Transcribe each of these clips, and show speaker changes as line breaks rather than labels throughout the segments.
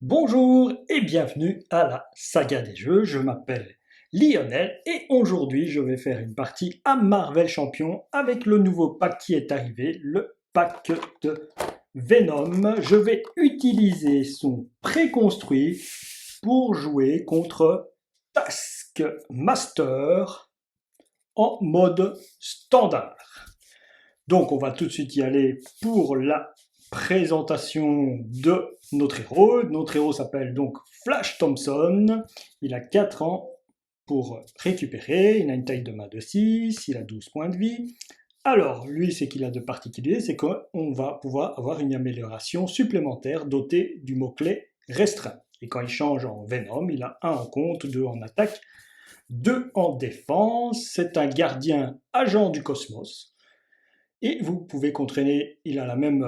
Bonjour et bienvenue à la saga des jeux, je m'appelle Lionel et aujourd'hui je vais faire une partie à Marvel Champion avec le nouveau pack qui est arrivé, le pack de Venom. Je vais utiliser son préconstruit pour jouer contre Taskmaster en mode standard. Donc on va tout de suite y aller pour la présentation de notre héros. Notre héros s'appelle donc Flash Thompson. Il a 4 ans pour récupérer. Il a une taille de main de 6. Il a 12 points de vie. Alors, lui, ce qu'il a de particulier, c'est qu'on va pouvoir avoir une amélioration supplémentaire dotée du mot-clé restreint. Et quand il change en Venom, il a 1 en compte, 2 en attaque, 2 en défense. C'est un gardien agent du cosmos. Et vous pouvez contrôler, il a la même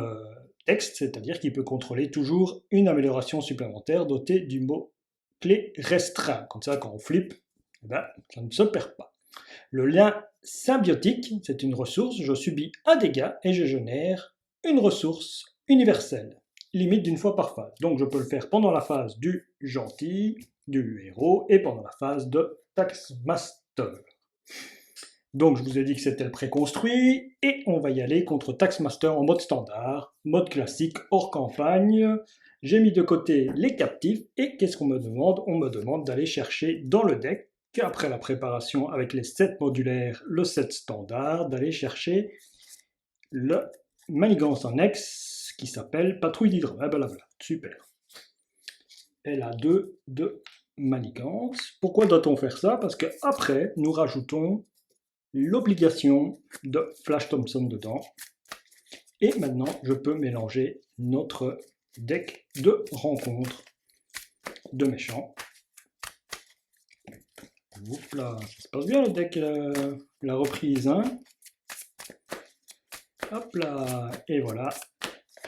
texte, c'est-à-dire qu'il peut contrôler toujours une amélioration supplémentaire dotée du mot-clé restreint. Comme ça, quand on flippe, eh ben, ça ne se perd pas. Le lien symbiotique, c'est une ressource, je subis un dégât et je génère une ressource universelle, limite d'une fois par phase. Donc je peux le faire pendant la phase du gentil, du héros, et pendant la phase de Taskmaster. Donc je vous ai dit que c'était le préconstruit, et on va y aller contre Taskmaster en mode standard, mode classique, hors campagne. J'ai mis de côté les captifs, et qu'est-ce qu'on me demande? On me demande d'aller chercher dans le deck, après la préparation avec les sets modulaires, le set standard, d'aller chercher le manigance annexe qui s'appelle Patrouille d'Hydra. Ah ben là voilà, super. Elle a 2 de manigance. Pourquoi doit-on faire ça? Parce qu'après, nous rajoutons l'obligation de Flash Thompson dedans. Et maintenant, je peux mélanger notre deck de rencontre de méchants. Oups là, ça se passe bien le deck, la reprise. Hein. Hop là, et voilà.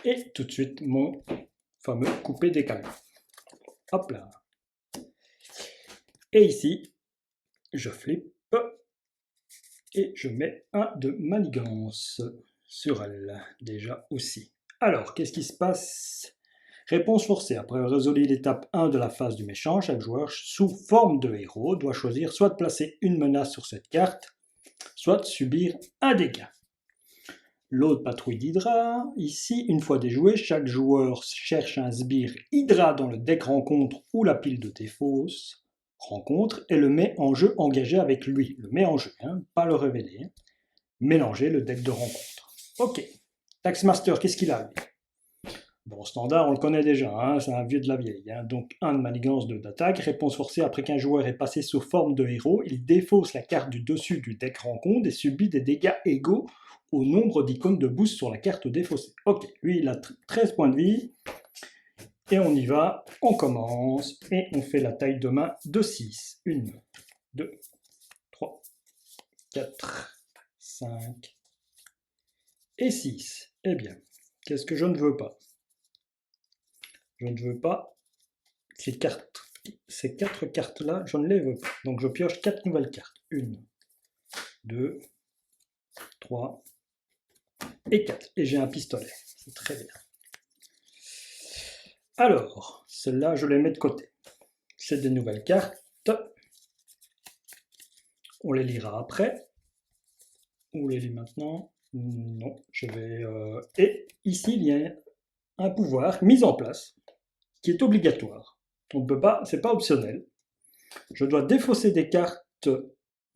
Et tout de suite, mon fameux coupé décalé. Hop là. Et ici, je flippe. Et je mets un de manigance sur elle, déjà aussi. Alors, qu'est-ce qui se passe? Réponse forcée. Après avoir résolu l'étape 1 de la phase du méchant, chaque joueur, sous forme de héros, doit choisir soit de placer une menace sur cette carte, soit de subir un dégât. L'autre patrouille d'Hydra. Ici, une fois déjoué, chaque joueur cherche un sbire Hydra dans le deck rencontre ou la pile de défausse rencontre et le met en jeu engagé avec lui. Le met en jeu, hein, pas le révéler. Hein. Mélanger le deck de rencontre. Ok. Taskmaster, qu'est-ce qu'il a lui? Bon, standard, on le connaît déjà, hein, c'est un vieux de la vieille. Hein. Donc 1 de manigance, 2 d'attaque. Réponse forcée, après qu'un joueur est passé sous forme de héros, il défausse la carte du dessus du deck rencontre et subit des dégâts égaux au nombre d'icônes de boost sur la carte défaussée. Ok, lui il a 13 points de vie. Et on y va, on commence, et on fait la taille de main de 6. 1, 2, 3, 4, 5 et 6. Eh bien, qu'est-ce que je ne veux pas? Je ne veux pas ces cartes. Ces 4 cartes-là, je ne les veux pas. Donc je pioche 4 nouvelles cartes. 1, 2, 3 et 4. Et j'ai un pistolet. C'est très bien. Alors, celles-là, je les mets de côté. C'est des nouvelles cartes. On les lira après. On les lit maintenant. Non, je vais... Et ici, il y a un pouvoir mis en place qui est obligatoire. On ne peut pas, c'est pas optionnel. Je dois défausser des cartes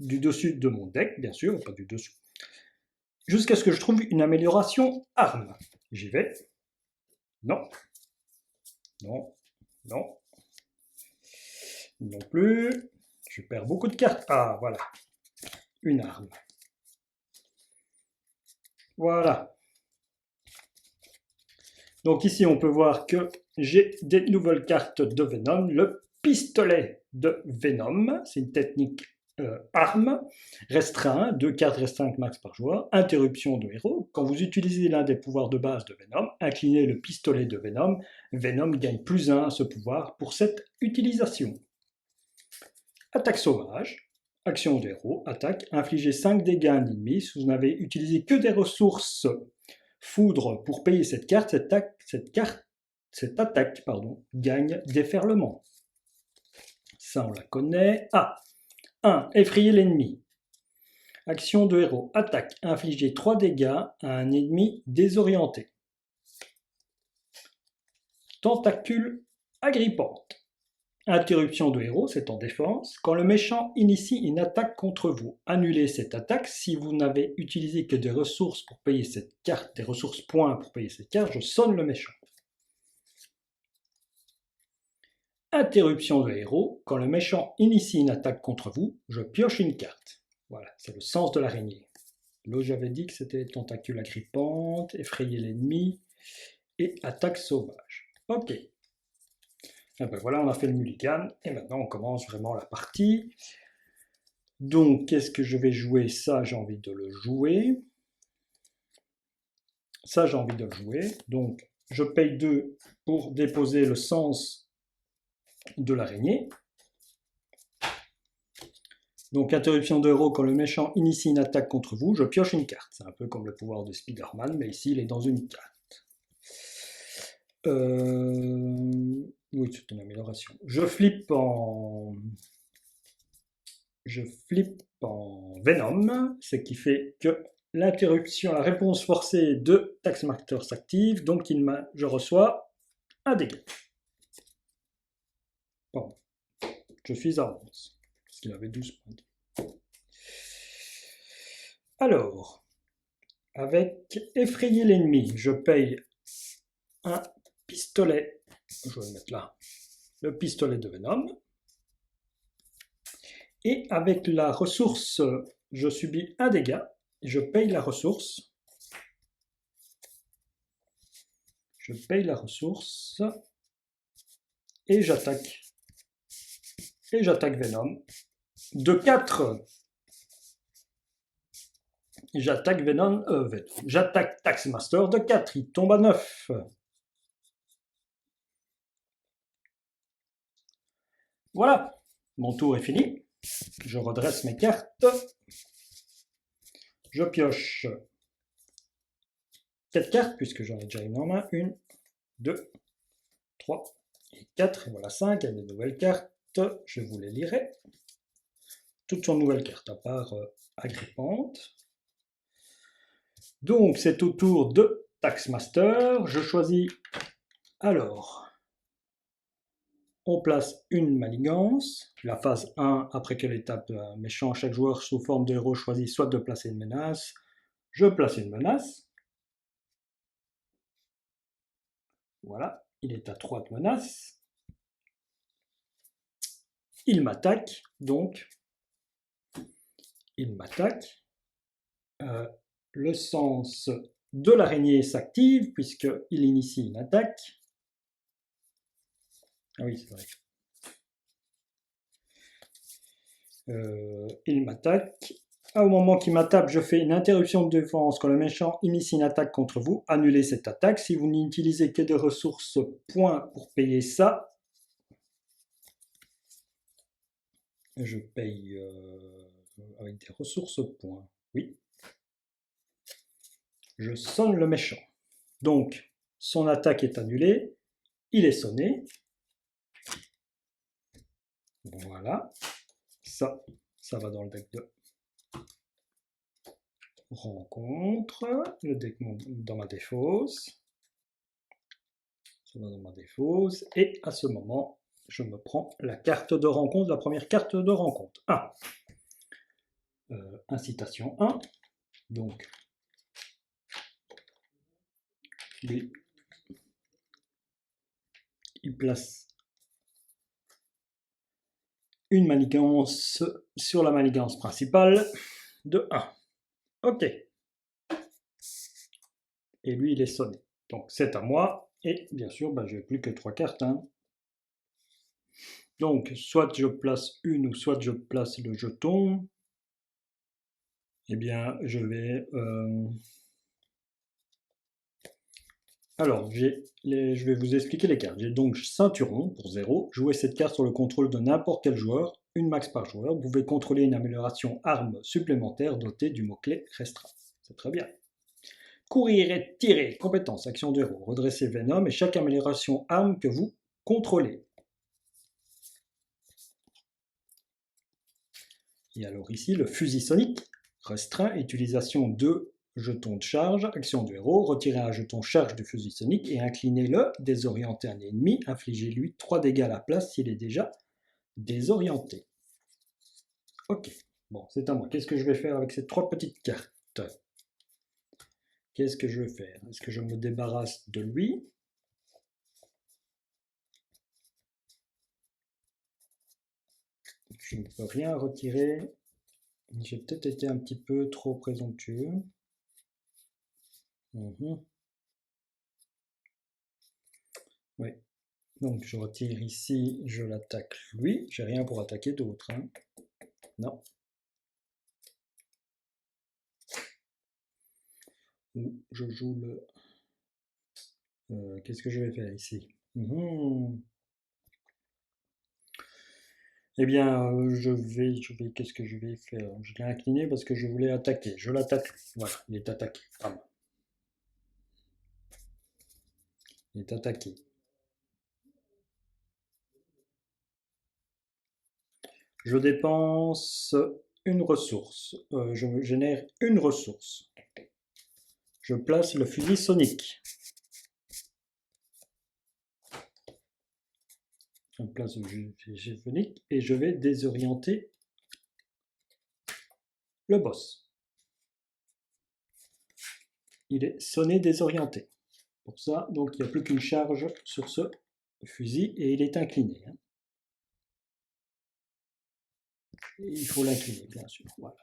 du dessus de mon deck, bien sûr, pas du dessous, jusqu'à ce que je trouve une amélioration arme. J'y vais. Non. Non. Non. Non plus. Je perds beaucoup de cartes. Ah, voilà. Une arme. Voilà. Donc ici, on peut voir que j'ai des nouvelles cartes de Venom. Le pistolet de Venom, c'est une technique arme, restreint, 2 cartes restreintes max par joueur, interruption de héros. Quand vous utilisez l'un des pouvoirs de base de Venom, inclinez le pistolet de Venom, Venom gagne +1 à ce pouvoir pour cette utilisation. Attaque sauvage, action de héros, attaque, infligez 5 dégâts à un ennemi. Si vous n'avez utilisé que des ressources foudre pour payer cette carte cette attaque gagne déferlement. Ça, on la connaît. Ah, 1. Effrayer l'ennemi. Action de héros. Attaque. Infliger 3 dégâts à un ennemi désorienté. Tentacule agrippante. Interruption de héros, c'est en défense. Quand le méchant initie une attaque contre vous, annulez cette attaque. Si vous n'avez utilisé que des ressources pour payer cette carte, des ressources points pour payer cette carte, je sonne le méchant. Interruption de héros, quand le méchant initie une attaque contre vous, je pioche une carte. Voilà, c'est le sens de l'araignée. Là, j'avais dit que c'était tentacule agrippante, effrayer l'ennemi et attaque sauvage. Ok. Et ben voilà, on a fait le mulligan et maintenant on commence vraiment la partie. Donc, qu'est-ce que je vais jouer? Ça, j'ai envie de le jouer. Ça, j'ai envie de le jouer. Donc, je paye 2 pour déposer le sens de l'araignée. Donc, interruption de héros, quand le méchant initie une attaque contre vous, je pioche une carte. C'est un peu comme le pouvoir de Spider-Man, mais ici, il est dans une carte. Oui, c'est une amélioration. Je flippe en Venom, ce qui fait que l'interruption, la réponse forcée de Taskmaster s'active, donc je reçois un dégât. Bon, je suis à 11, parce qu'il avait 12 points. Alors, avec effrayer l'ennemi, je paye un pistolet, je vais le mettre là, le pistolet de Venom. Et avec la ressource, je subis un dégât, je paye la ressource. Je paye la ressource et j'attaque. Et j'attaque Venom de 4. J'attaque Venom, j'attaque Taskmaster de 4, il tombe à 9. Voilà, mon tour est fini. Je redresse mes cartes. Je pioche 4 cartes, puisque j'en ai déjà une en main. 1, 2, 3 et 4. Et voilà 5. Il y a des nouvelles cartes. Je vous les lirai. Toutes sont nouvelles cartes, à part agrippante. Donc, c'est au tour de Taskmaster. Je choisis. Alors, on place une manigance. La phase 1, après quelle étape méchant, chaque joueur sous forme de héros choisit soit de placer une menace. Je place une menace. Voilà, il est à 3 de menace. Il m'attaque, donc. Il m'attaque. Le sens de l'araignée s'active, puisqu'il initie une attaque. Ah oui, c'est vrai. Il m'attaque. Au moment qu'il m'attaque, je fais une interruption de défense. Quand le méchant initie une attaque contre vous, annulez cette attaque. Si vous n'utilisez que des ressources points pour payer ça, je paye avec des ressources points. Oui. Je sonne le méchant. Donc, son attaque est annulée. Il est sonné. Voilà. Ça va dans le deck de rencontre. Le deck dans ma défausse. Ça va dans ma défausse. Et à ce moment, je me prends la carte de rencontre, la première carte de rencontre. 1. Incitation 1. Donc, lui, il place une manigance sur la manigance principale de 1. Ok. Et lui, il est sonné. Donc, c'est à moi. Et bien sûr, je n'ai plus que 3 cartes. Donc, soit je place une ou soit je place le jeton. Eh bien, je vais... Alors, je vais vous expliquer les cartes. J'ai donc ceinturon pour 0. Jouez cette carte sur le contrôle de n'importe quel joueur, une max par joueur. Vous pouvez contrôler une amélioration arme supplémentaire dotée du mot-clé restreint. C'est très bien. courir et tirer. Compétence, action de héros. Redresser Venom et chaque amélioration arme que vous contrôlez. Et alors ici, le fusil sonique. Restreint, utilisation de jetons de charge, action du héros. Retirez un jeton charge du fusil sonique et inclinez-le. Désorienter un ennemi. Infligez-lui 3 dégâts à la place s'il est déjà désorienté. Ok, bon, c'est à moi. Qu'est-ce que je vais faire avec ces 3 petites cartes? Qu'est-ce que je vais faire? Est-ce que je me débarrasse de lui? Je ne peux rien retirer. J'ai peut-être été un petit peu trop présomptueux. Oui. Donc je retire ici, je l'attaque lui. J'ai rien pour attaquer d'autre. Hein. Non. Ou je joue le... Qu'est-ce que je vais faire ici? Eh bien, qu'est-ce que je vais faire? Je l'ai incliné parce que je voulais attaquer. Je l'attaque. Voilà, il est attaqué. Pardon. Il est attaqué. Je dépense une ressource. Je me génère une ressource. Je place le fusil sonique. Je place le fusil sonique et je vais désorienter le boss. Il est sonné désorienté. Pour ça, donc il n'y a plus qu'une charge sur ce fusil et il est incliné. Hein. Et il faut l'incliner, bien sûr. Voilà.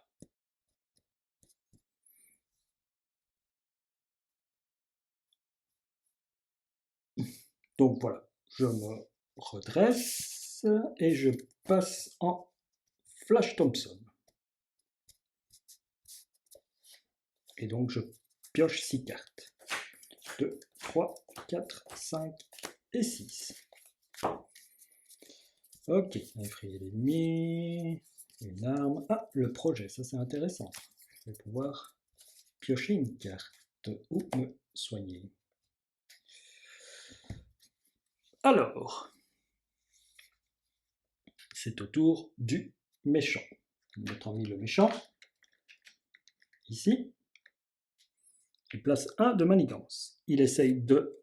Donc voilà, je me redresse et je passe en Flash Thompson. Et donc je pioche 6 cartes. 2, 3, 4, 5 et 6. Ok, effrayer l'ennemi, une arme. Ah, le projet, ça c'est intéressant. Je vais pouvoir piocher une carte ou me soigner. Alors, c'est au tour du méchant. Notre ami le méchant, ici, il place 1 de manigance. Il essaye de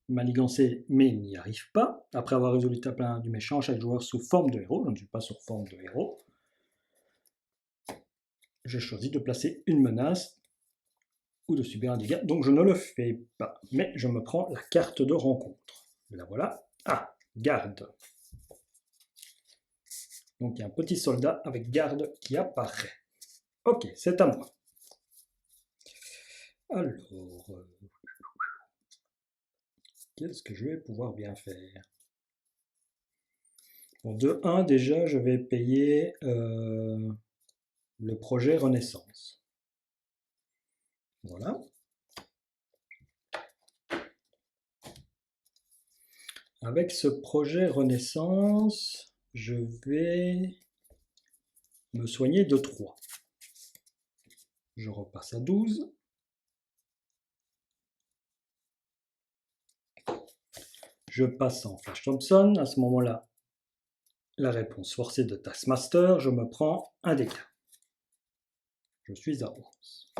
manigancer, mais il n'y arrive pas. Après avoir résolu l'étape 1 du méchant, chaque joueur sous forme de héros, je ne suis pas sur forme de héros, je choisis de placer une menace ou de subir un dégât, donc je ne le fais pas. Mais je me prends la carte de rencontre. La voilà. Ah, garde. Donc il y a un petit soldat avec garde qui apparaît. Ok, c'est à moi. Alors, qu'est-ce que je vais pouvoir bien faire? Bon, de 1, déjà, je vais payer le projet Renaissance. Voilà. Avec ce projet Renaissance, je vais me soigner de 3. Je repasse à 12. Je passe en Flash Thompson. À ce moment-là, la réponse forcée de Taskmaster, je me prends un dégât. Je suis à 11.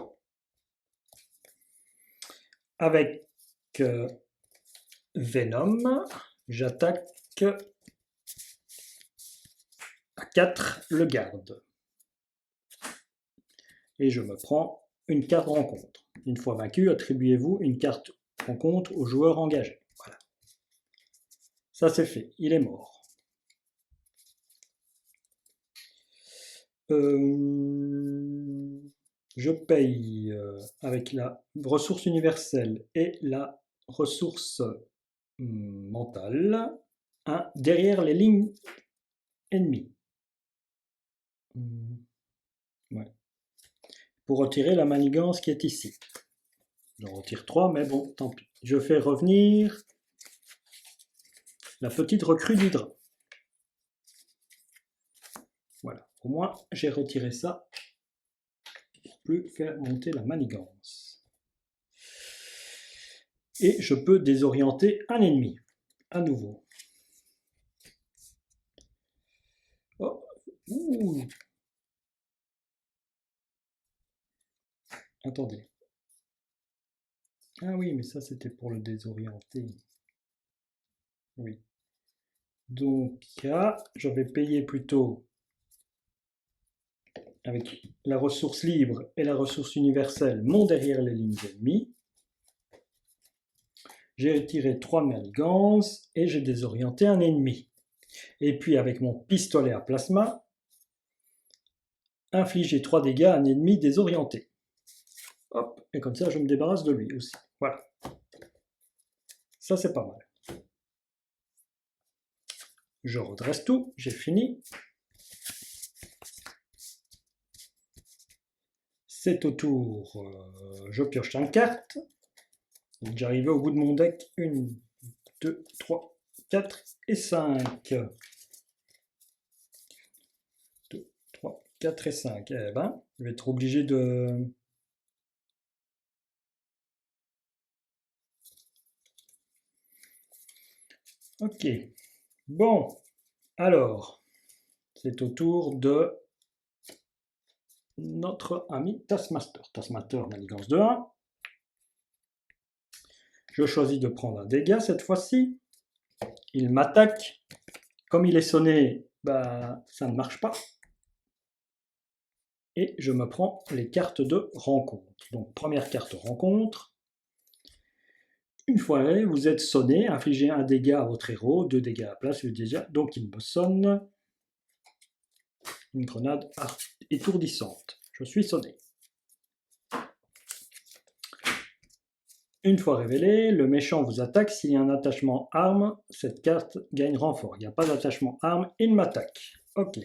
Avec Venom, j'attaque à 4 le garde. Et je me prends une carte rencontre. Une fois vaincu, attribuez-vous une carte rencontre au joueur engagé. Voilà. Ça c'est fait, il est mort. Je paye avec la ressource universelle et la ressource mentale derrière les lignes ennemies. Ouais. Pour retirer la manigance qui est ici. J'en retire 3, mais bon, tant pis. Je fais revenir la petite recrue d'Hydra. Voilà, au moins j'ai retiré ça plus faire monter la manigance. Et je peux désorienter un ennemi, à nouveau. Oh. Ouh. Attendez. Ah oui, mais ça c'était pour le désorienter. Oui. Donc là, je vais payer plutôt avec la ressource libre et la ressource universelle mon derrière les lignes ennemies. J'ai retiré 3 manigances et j'ai désorienté un ennemi. Et puis avec mon pistolet à plasma, infliger 3 dégâts à un ennemi désorienté. Hop, et comme ça je me débarrasse de lui aussi. Voilà. Ça c'est pas mal. Je redresse tout, j'ai fini. C'est au tour, je pioche 5 cartes. J'arrive au bout de mon deck. 1, 2, 3, 4 et 5. 2, 3, 4 et 5. Eh ben, je vais être obligé de... Ok. Bon. Alors, c'est au tour de notre ami Taskmaster. Taskmaster, manigance de 1. Je choisis de prendre un dégât cette fois-ci. Il m'attaque. Comme il est sonné, bah, ça ne marche pas. Et je me prends les cartes de rencontre. Donc, première carte rencontre. Une fois vous êtes sonné, infligez un dégât à votre héros, 2 dégâts à la place, déjà. Donc, il me sonne. Une grenade étourdissante. Je suis sonné. Une fois révélé, le méchant vous attaque. S'il y a un attachement arme, cette carte gagne renfort. Il n'y a pas d'attachement arme, il m'attaque. Ok.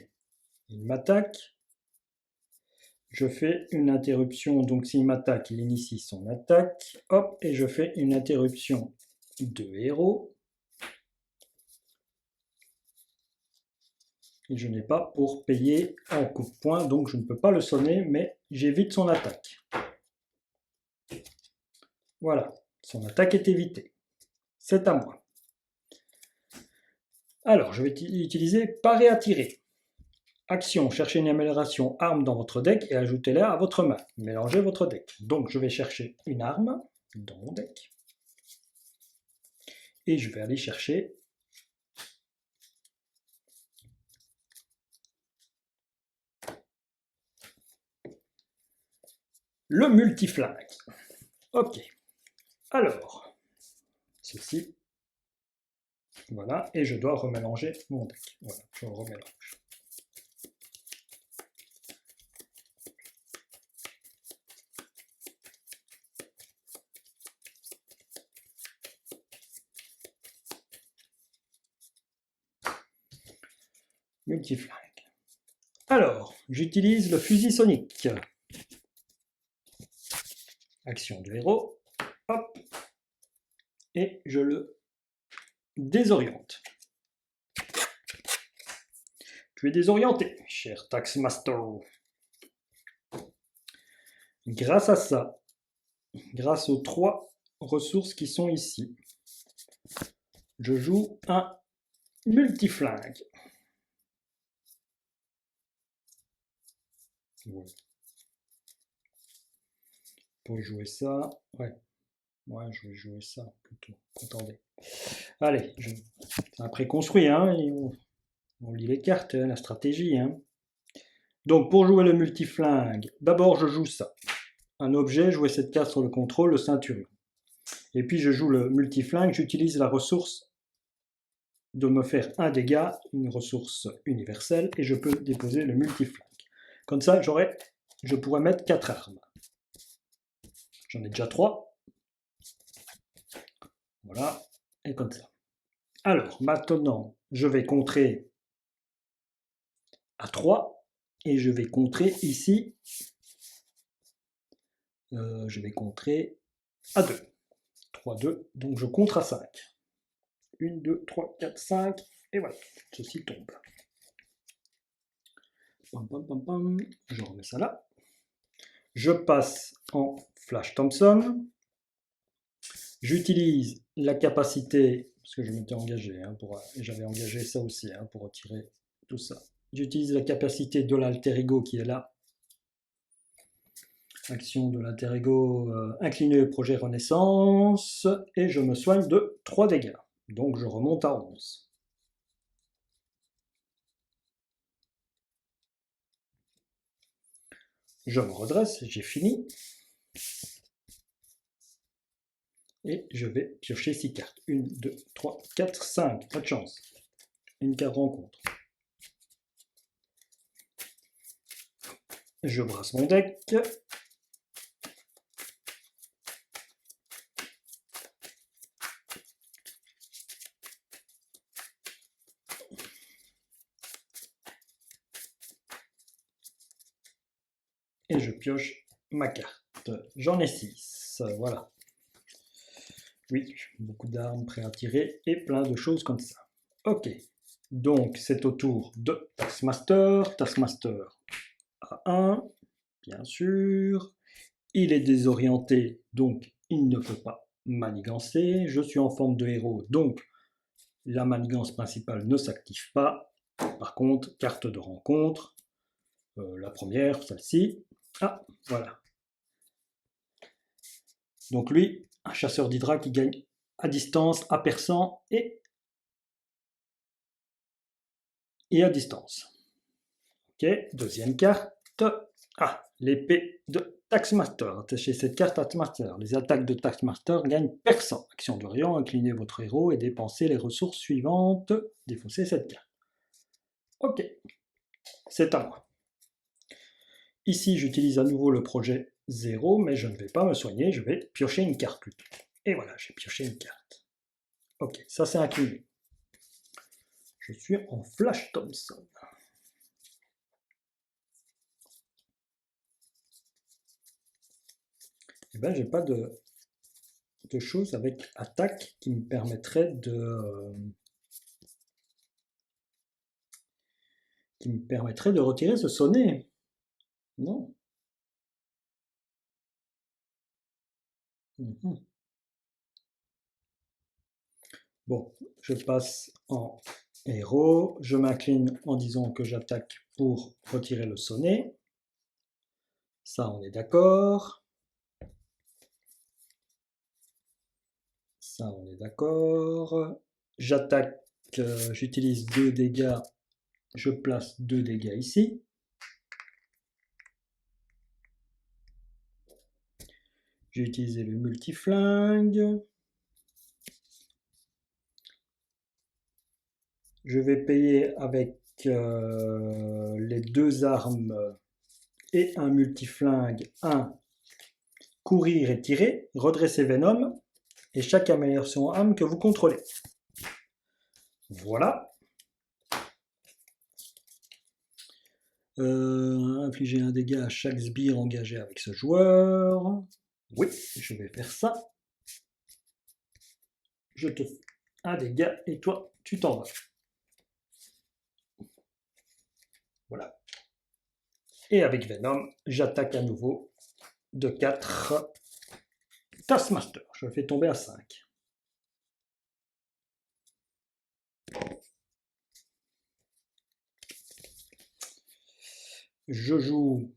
Il m'attaque. Je fais une interruption. Donc s'il m'attaque, il initie son attaque. Hop, et je fais une interruption de héros. Et je n'ai pas pour payer en coup de poing, donc je ne peux pas le sonner, mais j'évite son attaque. Voilà, son attaque est évitée. C'est à moi. Alors, je vais utiliser parer à tirer. Action, cherchez une amélioration arme dans votre deck et ajoutez-la à votre main. Mélangez votre deck. Donc, je vais chercher une arme dans mon deck. Et je vais aller chercher le multiflingue. Ok. Alors, ceci. Voilà. Et je dois remélanger mon deck. Voilà, je remélange. Multiflingue. Alors, j'utilise le fusil sonique. Action de héros. Hop. Et je le désoriente. Tu es désorienté, cher Taskmaster. Grâce à ça, grâce aux 3 ressources qui sont ici, je joue un multiflingue. Ouais. Pour jouer ça, ouais, je vais jouer ça plutôt. Attendez. Allez, c'est un préconstruit, hein. On lit les cartes, la stratégie, hein. Donc pour jouer le multiflingue, d'abord je joue ça. Un objet, jouer cette carte sur le contrôle, le ceinturion. Et puis je joue le multiflingue, j'utilise la ressource de me faire un dégât, une ressource universelle, et je peux déposer le multiflingue. Comme ça, je pourrais mettre 4 armes. J'en ai déjà 3. Voilà, et comme ça. Alors, maintenant, je vais contrer à 3, et je vais contrer ici, je vais contrer à 2. 3, 2, donc je contre à 5. 1, 2, 3, 4, 5, et voilà, ceci tombe. Pam, pam, pam, pam. Je remets ça là. Je passe en Flash Thompson. J'utilise la capacité, parce que je m'étais engagé, hein, j'avais engagé ça aussi hein, pour retirer tout ça. J'utilise la capacité de l'alter ego qui est là. Action de l'alter ego, incliné au projet Renaissance, et je me soigne de 3 dégâts. Donc je remonte à 11. Je me redresse, j'ai fini. Et je vais piocher 6 cartes. 1, 2, 3, 4, 5. Pas de chance. Une carte rencontre. Je brasse mon deck. Et je pioche ma carte. J'en ai 6. Voilà. Oui, beaucoup d'armes prêtes à tirer et plein de choses comme ça. Ok. Donc, c'est au tour de Taskmaster. Taskmaster a 1, bien sûr. Il est désorienté, donc il ne peut pas manigancer. Je suis en forme de héros, donc la manigance principale ne s'active pas. Par contre, carte de rencontre, la première, celle-ci. Ah, voilà. Donc lui, un chasseur d'Hydra qui gagne à distance, à perçant et à distance. Ok, deuxième carte. Ah, l'épée de Taskmaster. Attachez cette carte à Taskmaster. Les attaques de Taskmaster gagnent perçant. Action de rayon, inclinez votre héros et dépensez les ressources suivantes. Défaussez cette carte. Ok, c'est à moi. Ici, j'utilise à nouveau le projet 0, mais je ne vais pas me soigner, je vais piocher une carte plutôt. Et voilà, j'ai pioché une carte. Ok, ça c'est incliné. Je suis en Flash Thompson. Eh ben, j'ai pas de choses avec attaque qui me permettrait de retirer ce sonnet. Non. Mhm. Bon, je passe en héros, je m'incline en disant que j'attaque pour retirer le sonnet. Ça, on est d'accord. Ça, on est d'accord. J'attaque, j'utilise 2 dégâts, je place 2 dégâts ici. J'ai utilisé le multiflingue. Je vais payer avec les 2 armes et un multiflingue, un courir et tirer, redresser Venom, et chaque amélioration âme que vous contrôlez. Voilà. Infliger un dégât à chaque sbire engagé avec ce joueur. Oui, je vais faire ça. Je te fais un dégât et toi, tu t'en vas. Voilà. Et avec Venom, j'attaque à nouveau de 4 Taskmaster. Je le fais tomber à 5. Je joue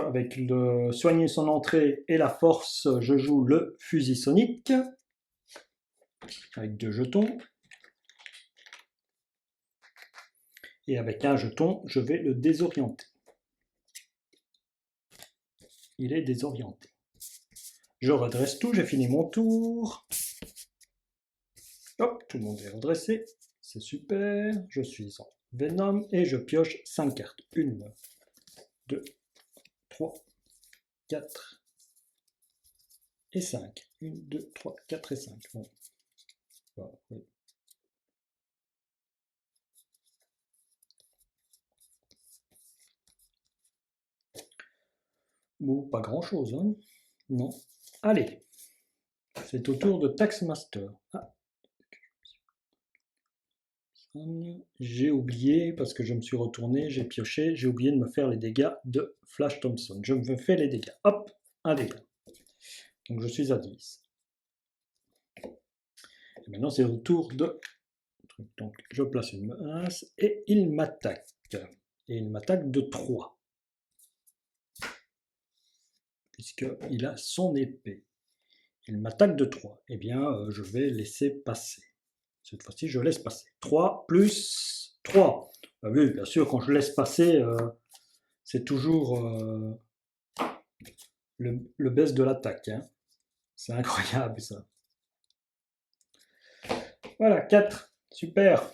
avec le soigner son entrée et la force, je joue le fusil sonique avec 2 jetons. Et avec un jeton, je vais le désorienter. Il est désorienté. Je redresse tout, j'ai fini mon tour. Hop, tout le monde est redressé. C'est super. Je suis en Venom et je pioche 5 cartes. 1, 2, 3, 4 et 5. 1, 2, 3, 4 et 5. Bon. Voilà, oui. Bon, pas grand chose, hein? Non. Allez, c'est au tour de Taskmaster. Ah. J'ai oublié, parce que je me suis retourné, j'ai pioché, j'ai oublié de me faire les dégâts de Flash Thompson. Je me fais les dégâts. Hop, un dégât. Donc je suis à 10. Et maintenant c'est au tour de... Donc je place une menace et il m'attaque. Et il m'attaque de 3. Puisqu'il a son épée. Il m'attaque de 3. Eh bien, je vais laisser passer. Cette fois-ci, je laisse passer. 3 plus 3. Ah oui, bien sûr, quand je laisse passer, c'est toujours le baisse de l'attaque. Hein. C'est incroyable, ça. Voilà, 4. Super.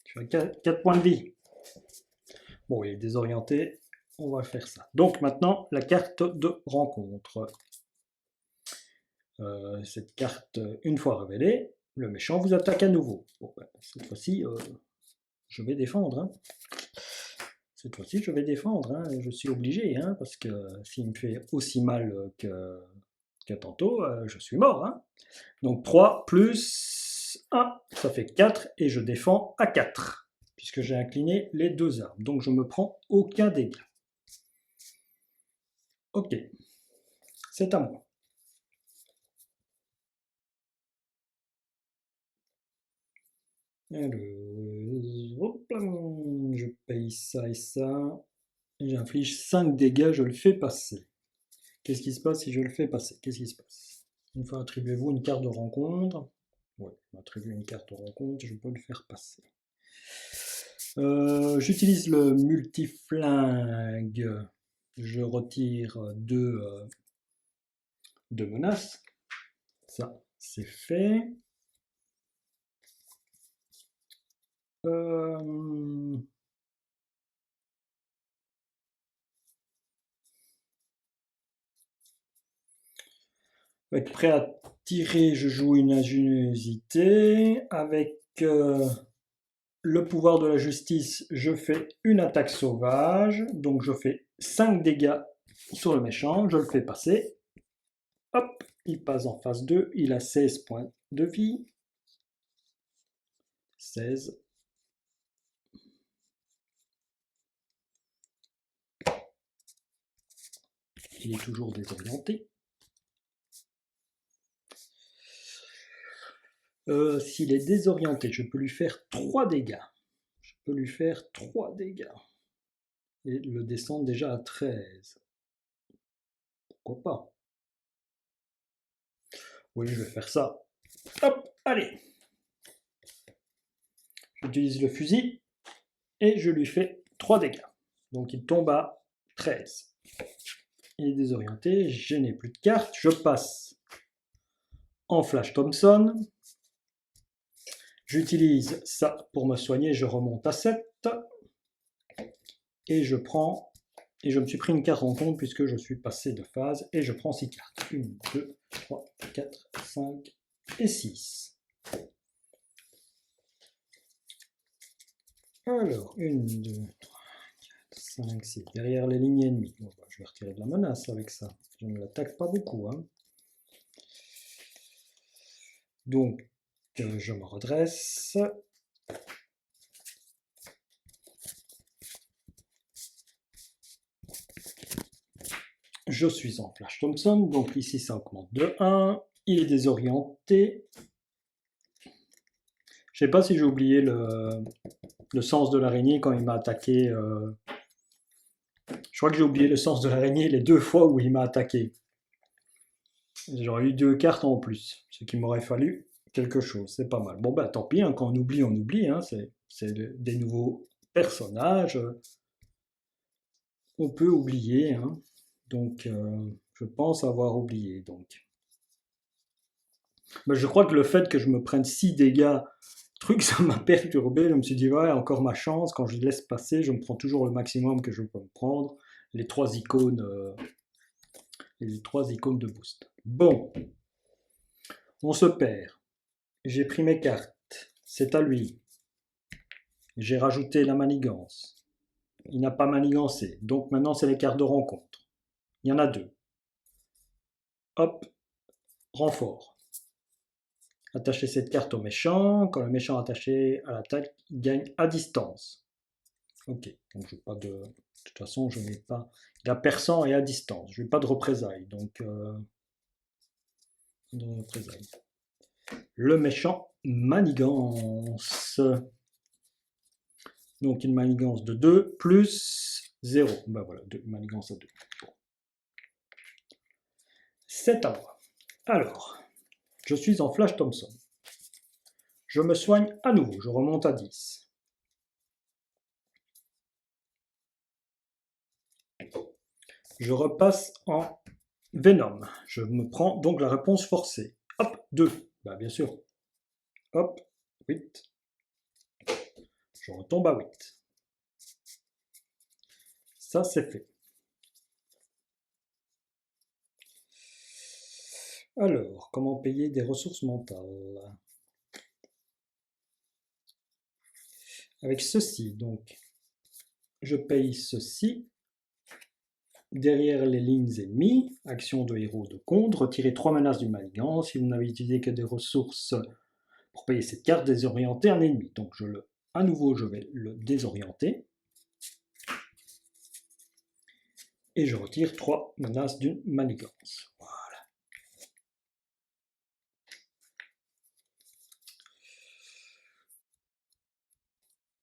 Je suis à 4 points de vie. Bon, il est désorienté. On va faire ça. Donc maintenant, la carte de rencontre. Cette carte, une fois révélée, le méchant vous attaque à nouveau. Bon, ben, cette fois-ci, je vais défendre. Hein. Cette fois-ci, je vais défendre. Hein. Je suis obligé, hein, parce que s'il me fait aussi mal que tantôt, je suis mort. Hein. Donc 3 plus 1, ça fait 4, et je défends à 4, puisque j'ai incliné les 2 armes. Donc je me prends aucun dégât. Ok, c'est à moi. Alors, hop là, je paye ça et ça. J'inflige 5 dégâts, je le fais passer. Qu'est-ce qui se passe si je le fais passer? Qu'est-ce qui se passe? Une fois attribuez-vous une carte de rencontre. Oui, m'attribue une carte de rencontre, je peux le faire passer. J'utilise le multiflingue. Je retire 2 menaces. Ça, c'est fait. Avec prêt à tirer, je joue une ingéniosité. Avec le pouvoir de la justice, je fais une attaque sauvage. Donc je fais 5 dégâts sur le méchant. Je le fais passer. Hop, il passe en phase 2. Il a 16 points de vie. 16. Il est toujours désorienté. S'il est désorienté, je peux lui faire 3 dégâts. Je peux lui faire 3 dégâts. Et le descendre déjà à 13. Pourquoi pas? Oui, je vais faire ça. Hop, allez. J'utilise le fusil et je lui fais 3 dégâts. Donc il tombe à 13. Il est désorienté, je n'ai plus de cartes. Je passe en Flash Thompson. J'utilise ça pour me soigner, je remonte à 7. Et je prends, et je me suis pris une carte en compte puisque je suis passé de phase, et je prends 6 cartes. 1, 2, 3, 4, 5 et 6. Alors, 1, 2, 3, 4, 5, 6. Derrière les lignes ennemies. Bon, bah, je vais retirer de la menace avec ça. Je ne l'attaque pas beaucoup. Hein. Donc, je me redresse. Je suis en Flash Thompson, donc ici ça augmente de 1. Il est désorienté. Je ne sais pas si j'ai oublié le sens de l'araignée quand il m'a attaqué. Je crois que j'ai oublié le sens de l'araignée les 2 fois où il m'a attaqué. J'aurais eu 2 cartes en plus, ce qui m'aurait fallu quelque chose. C'est pas mal. Bon bah tant pis, hein, quand on oublie, on oublie. Hein, c'est des nouveaux personnages. On peut oublier. Hein. Donc je pense avoir oublié. Donc. Bah, je crois que le fait que je me prenne 6 dégâts, truc, ça m'a perturbé. Je me suis dit, ouais, encore ma chance. Quand je laisse passer, je me prends toujours le maximum que je peux me prendre. Les 3 icônes, les 3 icônes de boost. Bon, on se perd. J'ai pris mes cartes. C'est à lui. J'ai rajouté la manigance. Il n'a pas manigancé. Donc maintenant, c'est les cartes de rencontre. Il y en a 2. Hop, renfort. Attacher cette carte au méchant. Quand le méchant attaché à l'attaque, il gagne à distance. Ok, donc je n'ai pas de... De toute façon, je n'ai pas... Il a perçant et à distance. Je n'ai pas de représailles, donc... de représailles. Le méchant manigance. Donc une manigance de 2 plus 0. Ben voilà, manigance à 2. C'est à moi. Alors, je suis en Flash Thompson. Je me soigne à nouveau, je remonte à 10. Je repasse en Venom. Je me prends donc la réponse forcée. Hop, 2. Ben, bien sûr. Hop, 8. Je retombe à 8. Ça, c'est fait. Alors, comment payer des ressources mentales? Avec ceci, donc, je paye ceci. Derrière les lignes ennemies, action de héros de compte, retirez 3 menaces d'une manigance. Si vous n'avez utilisé que des ressources pour payer cette carte, désorienter un ennemi. Donc à nouveau, je vais le désorienter. Et je retire 3 menaces d'une manigance. Voilà.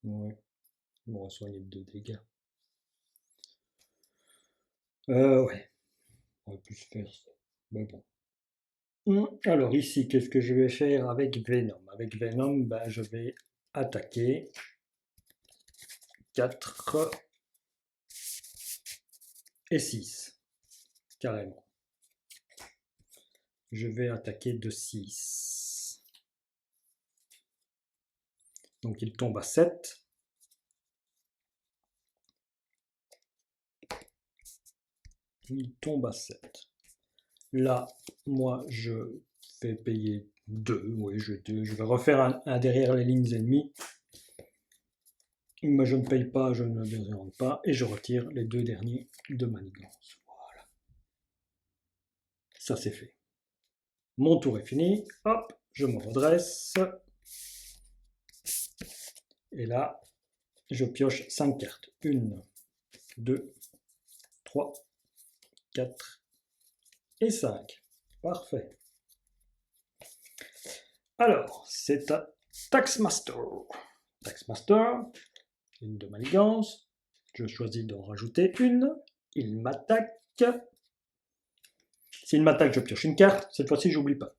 Ouais, on va soigner de 2 dégâts. Ouais, on aurait pu se faire ça. Mais bon. Alors ici, qu'est-ce que je vais faire avec Venom? Avec Venom, ben, je vais attaquer 4 et 6, carrément. Je vais attaquer de 6. Donc il tombe à 7. Il tombe à 7. Là, moi, je vais payer 2. Oui, je vais refaire un derrière les lignes ennemies. Mais je ne paye pas, je ne désoriente pas. Et je retire les 2 derniers de manigance. Voilà. Ça, c'est fait. Mon tour est fini. Hop, je me redresse. Et là, je pioche 5 cartes. 1, 2, 3, 4 et 5. Parfait. Alors, c'est à Taxmaster. Taxmaster, une de manigance. Je choisis d'en rajouter une. Il m'attaque. S'il m'attaque, je pioche une carte. Cette fois-ci, j'oublie pas.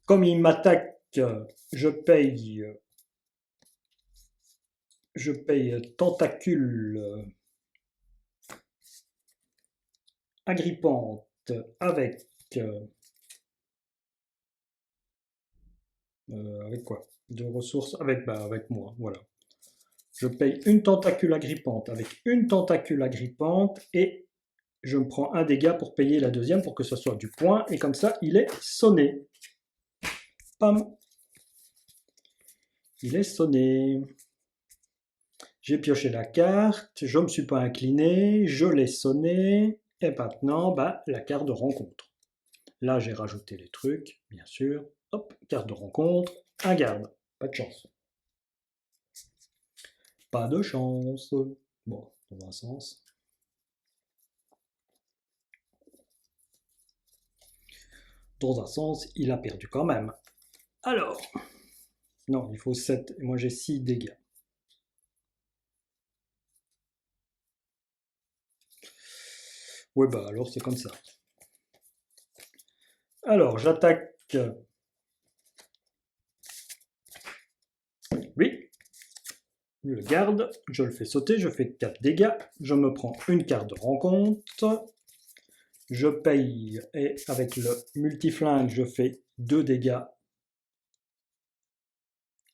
Comme il m'attaque, je paye tentacule agrippante avec quoi? De ressources avec moi, voilà. Je paye une tentacule agrippante avec une tentacule agrippante et je me prends un dégât pour payer la deuxième pour que ce soit du point et comme ça il est sonné. Pam. Il est sonné. J'ai pioché la carte, je ne me suis pas incliné, je l'ai sonné et maintenant la carte de rencontre. Là j'ai rajouté les trucs, bien sûr. Hop, carte de rencontre, un garde. Pas de chance. Pas de chance. Bon, dans un sens. Dans un sens, il a perdu quand même. Alors, non, il faut 7, et moi j'ai 6 dégâts. Ouais, alors c'est comme ça. Alors, j'attaque lui. Le garde, je le fais sauter, je fais 4 dégâts. Je me prends une carte de rencontre. Je paye et avec le multiflingue, je fais 2 dégâts.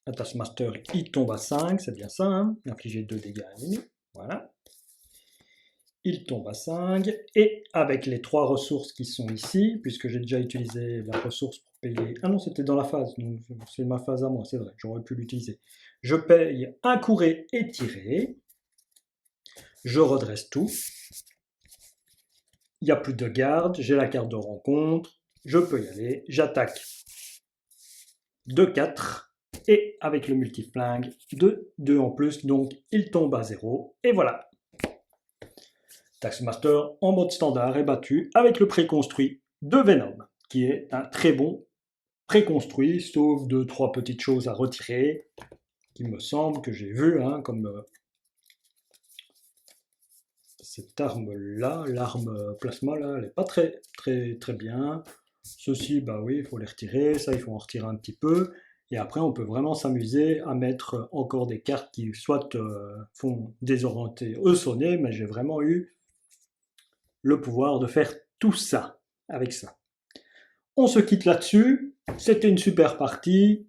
À Taskmaster, il tombe à 5, c'est bien ça, hein, infliger 2 dégâts à l'ennemi. Voilà. Il tombe à 5. Et avec les 3 ressources qui sont ici, puisque j'ai déjà utilisé la ressource pour payer... Ah non, c'était dans la phase, donc c'est ma phase à moi, c'est vrai, j'aurais pu l'utiliser. Je paye un couré et tirer. Je redresse tout. Il n'y a plus de garde, j'ai la carte de rencontre. Je peux y aller, j'attaque de 4 et avec le multiflingue de 2 en plus, donc il tombe à 0 et voilà. Taskmaster en mode standard est battu avec le préconstruit de Venom, qui est un très bon préconstruit, sauf 2-3 petites choses à retirer, qui me semble que j'ai vu, hein, comme cette arme-là, l'arme plasma, là, elle n'est pas très bien. Ceci, bah oui, il faut les retirer, ça, il faut en retirer un petit peu. Et après, on peut vraiment s'amuser à mettre encore des cartes qui soit font désorienter eux sonner, mais j'ai vraiment eu le pouvoir de faire tout ça avec ça. On se quitte là-dessus. C'était une super partie.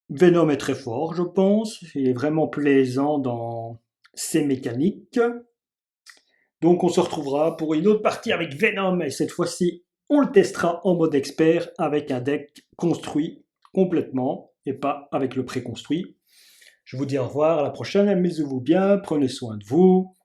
Venom est très fort, je pense. Il est vraiment plaisant dans ses mécaniques. Donc on se retrouvera pour une autre partie avec Venom, et cette fois-ci, on le testera en mode expert avec un deck construit complètement et pas avec le préconstruit. Je vous dis au revoir, à la prochaine, amusez-vous bien, prenez soin de vous.